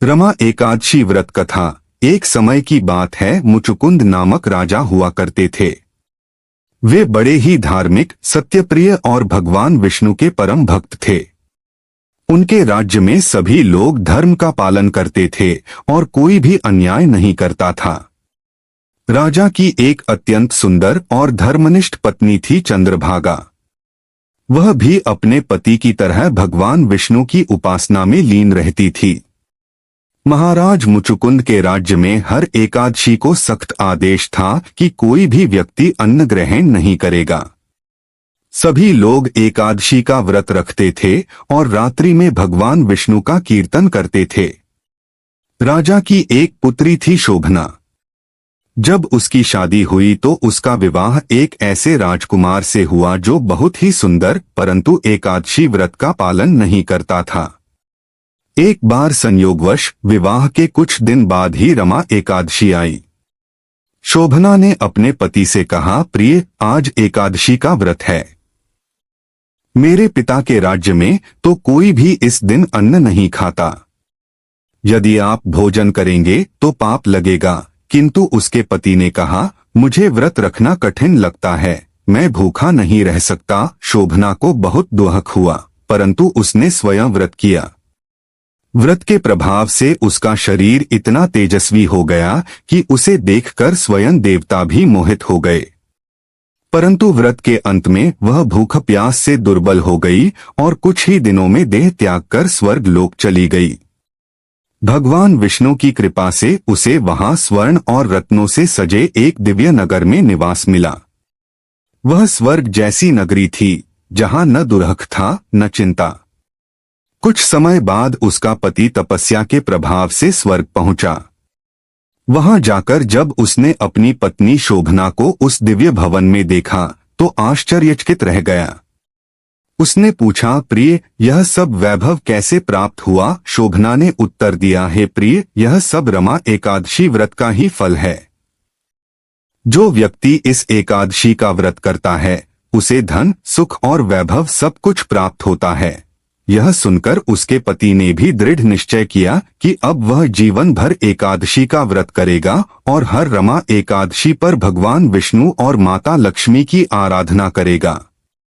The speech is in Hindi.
रमा एकादशी व्रत कथा। एक समय की बात है, मुचुकुंद नामक राजा हुआ करते थे। वे बड़े ही धार्मिक, सत्यप्रिय और भगवान विष्णु के परम भक्त थे। उनके राज्य में सभी लोग धर्म का पालन करते थे और कोई भी अन्याय नहीं करता था। राजा की एक अत्यंत सुंदर और धर्मनिष्ठ पत्नी थी, चंद्रभागा। वह भी अपने पति की तरह भगवान विष्णु की उपासना में लीन रहती थी। महाराज मुचुकुंद के राज्य में हर एकादशी को सख्त आदेश था कि कोई भी व्यक्ति अन्न ग्रहण नहीं करेगा। सभी लोग एकादशी का व्रत रखते थे और रात्रि में भगवान विष्णु का कीर्तन करते थे। राजा की एक पुत्री थी, शोभना। जब उसकी शादी हुई तो उसका विवाह एक ऐसे राजकुमार से हुआ जो बहुत ही सुंदर परंतु एकादशी व्रत का पालन नहीं करता था। एक बार संयोगवश विवाह के कुछ दिन बाद ही रमा एकादशी आई। शोभना ने अपने पति से कहा, प्रिय, आज एकादशी का व्रत है। मेरे पिता के राज्य में तो कोई भी इस दिन अन्न नहीं खाता। यदि आप भोजन करेंगे तो पाप लगेगा। किंतु उसके पति ने कहा, मुझे व्रत रखना कठिन लगता है, मैं भूखा नहीं रह सकता। शोभना को बहुत दुख हुआ, परंतु उसने स्वयं व्रत किया। व्रत के प्रभाव से उसका शरीर इतना तेजस्वी हो गया कि उसे देखकर स्वयं देवता भी मोहित हो गए। परंतु व्रत के अंत में वह भूख प्यास से दुर्बल हो गई और कुछ ही दिनों में देह त्याग कर स्वर्ग लोक चली गई। भगवान विष्णु की कृपा से उसे वहां स्वर्ण और रत्नों से सजे एक दिव्य नगर में निवास मिला। वह स्वर्ग जैसी नगरी थी, जहां न दुर्हक था न चिंता। कुछ समय बाद उसका पति तपस्या के प्रभाव से स्वर्ग पहुंचा। वहां जाकर जब उसने अपनी पत्नी शोभना को उस दिव्य भवन में देखा तो आश्चर्यचकित रह गया। उसने पूछा, प्रिय, यह सब वैभव कैसे प्राप्त हुआ? शोभना ने उत्तर दिया, हे प्रिय, यह सब रमा एकादशी व्रत का ही फल है। जो व्यक्ति इस एकादशी का व्रत करता है उसे धन, सुख और वैभव सब कुछ प्राप्त होता है। यह सुनकर उसके पति ने भी दृढ़ निश्चय किया कि अब वह जीवन भर एकादशी का व्रत करेगा और हर रमा एकादशी पर भगवान विष्णु और माता लक्ष्मी की आराधना करेगा।